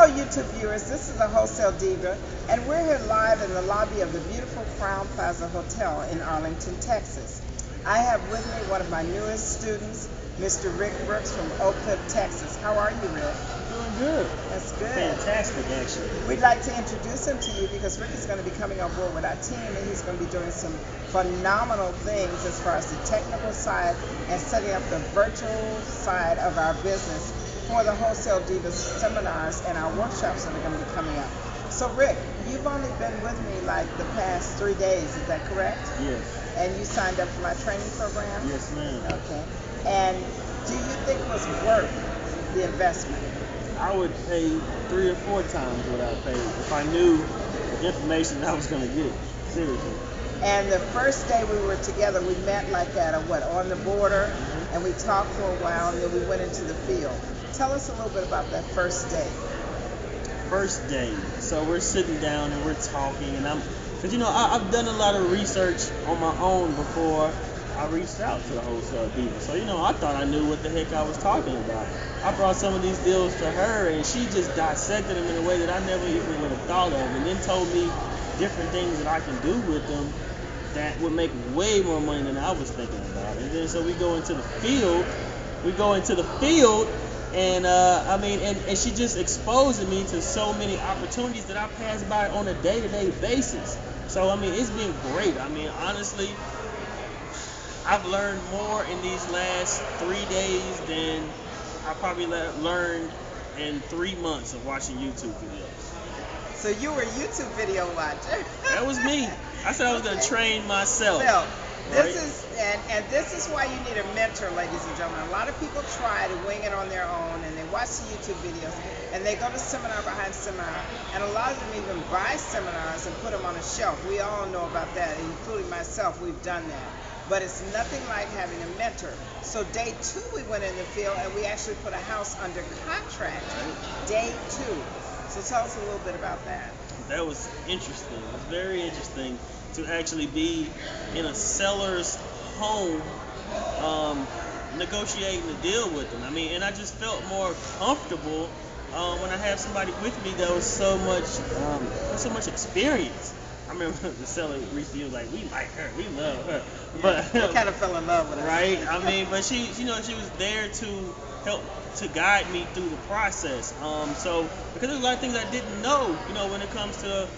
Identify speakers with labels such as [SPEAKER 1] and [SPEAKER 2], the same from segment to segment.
[SPEAKER 1] YouTube viewers, this is the Wholesale Diva, and we're here live in the lobby of the beautiful Crown Plaza Hotel in Arlington, Texas. I have with me one of my newest students, Mr. Rick Brooks from Oak Cliff, Texas. How are you, Rick?
[SPEAKER 2] Doing good.
[SPEAKER 1] That's good.
[SPEAKER 2] Fantastic, actually.
[SPEAKER 1] We'd like to introduce him to you because Rick is going to be coming on board with our team, and he's going to be doing some phenomenal things as far as the technical side and setting up the virtual side of our business for the Wholesale Divas seminars and our workshops that are going to be coming up. So Rick, you've only been with me like the past 3 days, is that correct?
[SPEAKER 2] Yes.
[SPEAKER 1] And you signed up for my training program?
[SPEAKER 2] Yes, ma'am.
[SPEAKER 1] Okay. And do you think it was worth the investment?
[SPEAKER 2] I would pay 3 or 4 times what I paid if I knew the information I was going to get. Seriously.
[SPEAKER 1] And the first day we were together, we met like at on the border, and we talked for a while, and then we went into the field. Tell us a little bit about that first day.
[SPEAKER 2] First day. So we're sitting down and we're talking, and because I've done a lot of research on my own before I reached out to the Wholesale Diva. So I thought I knew what the heck I was talking about. I brought some of these deals to her, and she just dissected them in a way that I never even would have thought of, and then told me different things that I can do with them that would make way more money than I was thinking about. And then so we go into the field. And she just exposing me to so many opportunities that I pass by on a day-to-day basis. So it's been great. Honestly, I've learned more in these last 3 days than I probably learned in 3 months of watching YouTube videos.
[SPEAKER 1] So you were a YouTube video watcher.
[SPEAKER 2] That was me. I said I was going to train myself.
[SPEAKER 1] This is this is why you need a mentor, ladies and gentlemen. A lot of people try to wing it on their own, and they watch the YouTube videos, and they go to seminar behind seminar, and a lot of them even buy seminars and put them on a shelf. We all know about that, including myself. We've done that. But it's nothing like having a mentor. So day 2, we went in the field, and we actually put a house under contract. Day 2. So tell us a little bit about that.
[SPEAKER 2] That was interesting. It was very interesting to actually be in a seller's home, negotiating a deal with them. And I just felt more comfortable when I have somebody with me that was so much experience. I remember the seller recently was like, "We like her, we love her," but
[SPEAKER 1] we kind of fell in love with her,
[SPEAKER 2] right? But she was there to help to guide me through the process. So because there's a lot of things I didn't know, when it comes to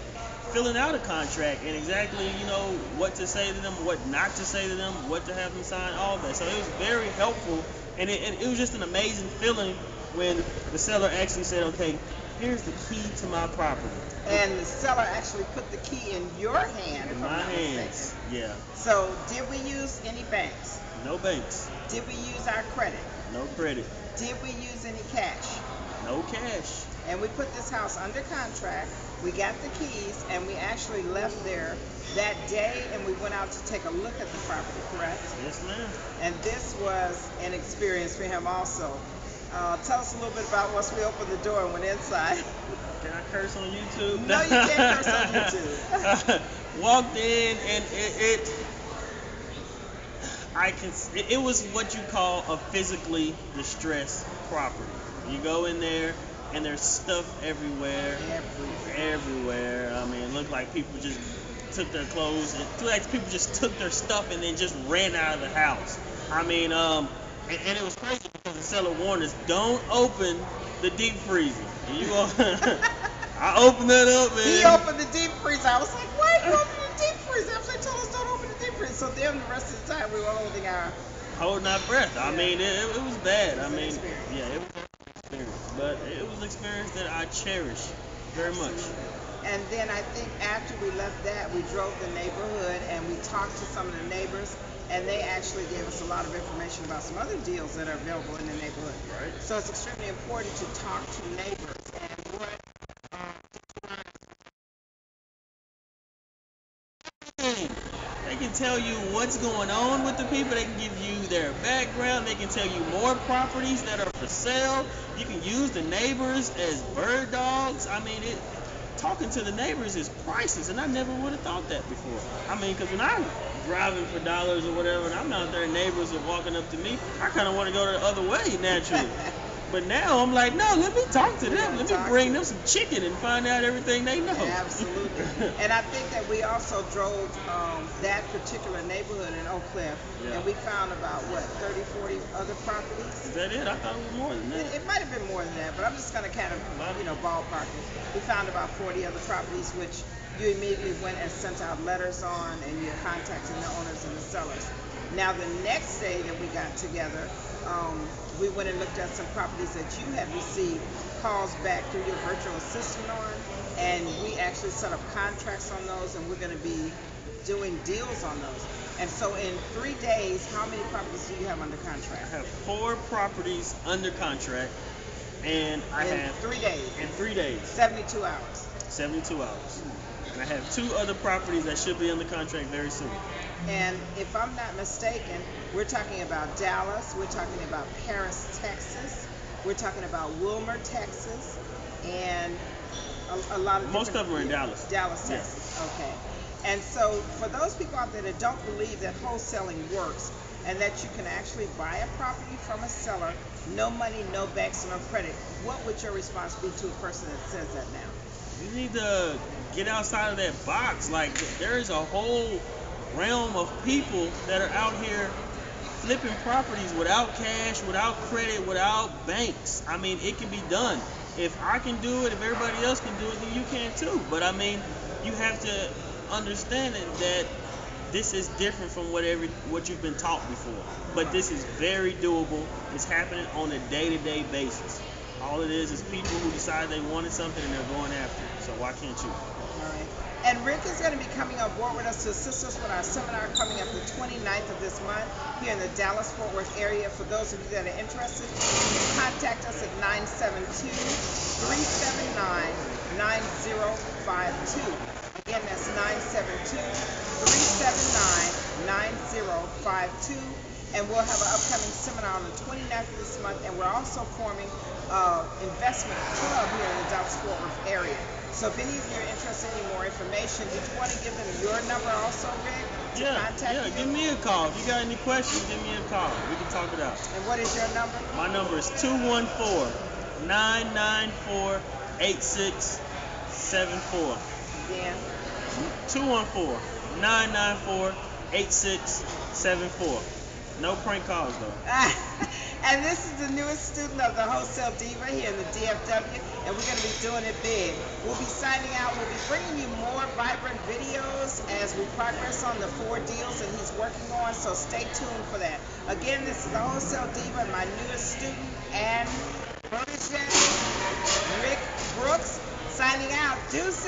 [SPEAKER 2] filling out a contract and exactly, what to say to them, what not to say to them, what to have them sign, all that. So it was very helpful, and it was just an amazing feeling when the seller actually said, "Okay, here's the key to my property."
[SPEAKER 1] And the seller actually put the key in your hand.
[SPEAKER 2] In my hands. Yeah.
[SPEAKER 1] So did we use any banks?
[SPEAKER 2] No banks.
[SPEAKER 1] Did we use our credit?
[SPEAKER 2] No credit.
[SPEAKER 1] Did we use any cash?
[SPEAKER 2] No cash.
[SPEAKER 1] And we put this house under contract. We got the keys, and we actually left there that day, and we went out to take a look at the property, correct?
[SPEAKER 2] Yes, ma'am.
[SPEAKER 1] And this was an experience for him also. Tell us a little bit about once we opened the door and went inside.
[SPEAKER 2] Can I curse on YouTube?
[SPEAKER 1] No, you can't curse on YouTube.
[SPEAKER 2] Walked in, and it was what you call a physically distressed property. You go in there, and there's stuff everywhere. It looked like people just took their clothes, it looked like people just took their stuff and then just ran out of the house. And it was crazy because the seller warned us, "Don't open the deep freezer." And I opened that up, man.
[SPEAKER 1] He opened the deep freezer. I was like, "Why are you opening the deep freezer?" I was like, "Told us don't open the deep freezer." So then the rest of the time we were holding our
[SPEAKER 2] breath. It was bad.
[SPEAKER 1] It was an experience.
[SPEAKER 2] Yeah, it was an experience, but it was an experience that I cherish very much.
[SPEAKER 1] And then I think after we left that, we drove the neighborhood and we talked to some of the neighbors, and they actually gave us a lot of information about some other deals that are available in the neighborhood.
[SPEAKER 2] Right.
[SPEAKER 1] So it's extremely important to talk to neighbors and what.
[SPEAKER 2] They can tell you what's going on with the people. They can give you their background. They can tell you more properties that are for sale. You can use the neighbors as bird dogs. Talking to the neighbors is priceless, and I never would have thought that before. Because when I'm driving for dollars or whatever, and I'm out there and neighbors are walking up to me, I kind of want to go the other way naturally. But now I'm like, no, let me talk to them. Let me
[SPEAKER 1] Talk
[SPEAKER 2] bring
[SPEAKER 1] to
[SPEAKER 2] them some chicken and find out everything they know.
[SPEAKER 1] Absolutely. And I think that we also drove that particular neighborhood in Oak Cliff,
[SPEAKER 2] Yeah.
[SPEAKER 1] and we found about, what, 30, 40 other properties?
[SPEAKER 2] Is that it? I thought it was more than that.
[SPEAKER 1] It might have been more than that, but I'm just going to kind of, ballpark it. We found about 40 other properties, which you immediately went and sent out letters on, and you're contacting the owners and the sellers. Now, the next day that we got together, we went and looked at some properties that you had received calls back through your virtual assistant on, and we actually set up contracts on those, and we're going to be doing deals on those. And so in 3 days, how many properties do you have under contract?
[SPEAKER 2] I have 4 properties under contract, and
[SPEAKER 1] in 3 days.
[SPEAKER 2] In 3 days.
[SPEAKER 1] 72 hours.
[SPEAKER 2] 72 hours. And I have 2 other properties that should be under contract very soon.
[SPEAKER 1] And if I'm not mistaken, we're talking about Dallas, we're talking about Paris, Texas, we're talking about Wilmer, Texas, and a lot of
[SPEAKER 2] most of them are in Dallas.
[SPEAKER 1] Dallas, Texas. Yeah. Okay. And so for those people out there that don't believe that wholesaling works and that you can actually buy a property from a seller, no money, no banks, no credit, what would your response be to a person that says that now?
[SPEAKER 2] You need to get outside of that box. Like, there is a whole realm of people that are out here flipping properties without cash, without credit, without banks. I mean, it can be done. If I can do it, if everybody else can do it, then you can too. But I mean, you have to understand that this is different from what you've been taught before. But this is very doable. It's happening on a day-to-day basis. All it is people who decide they wanted something and they're going after it. So why can't you?
[SPEAKER 1] All right. And Rick is going to be coming on board with us to assist us with our seminar coming up the 29th of this month here in the Dallas-Fort Worth area. For those of you that are interested, you can contact us at 972-379-9052. Again, that's 972-379-9052. And we'll have an upcoming seminar on the 29th of this month. And we're also forming an investment club here in the Dallas-Fort Worth area. So if any of you are interested in more information, did you want to give them your number also, Rick, to contact you?
[SPEAKER 2] Give me a call. If you got any questions, give me a call. We can talk it out.
[SPEAKER 1] And what is your number?
[SPEAKER 2] My number is 214-994-8674.
[SPEAKER 1] Again?
[SPEAKER 2] 214-994-8674. No prank calls, though.
[SPEAKER 1] And this is the newest student of the Wholesale Diva here in the DFW, and we're going to be doing it big. We'll be signing out. We'll be bringing you more vibrant videos as we progress on the 4 deals that he's working on, so stay tuned for that. Again, this is the Wholesale Diva and my newest student and protege, Rick Brooks, signing out. Deuces!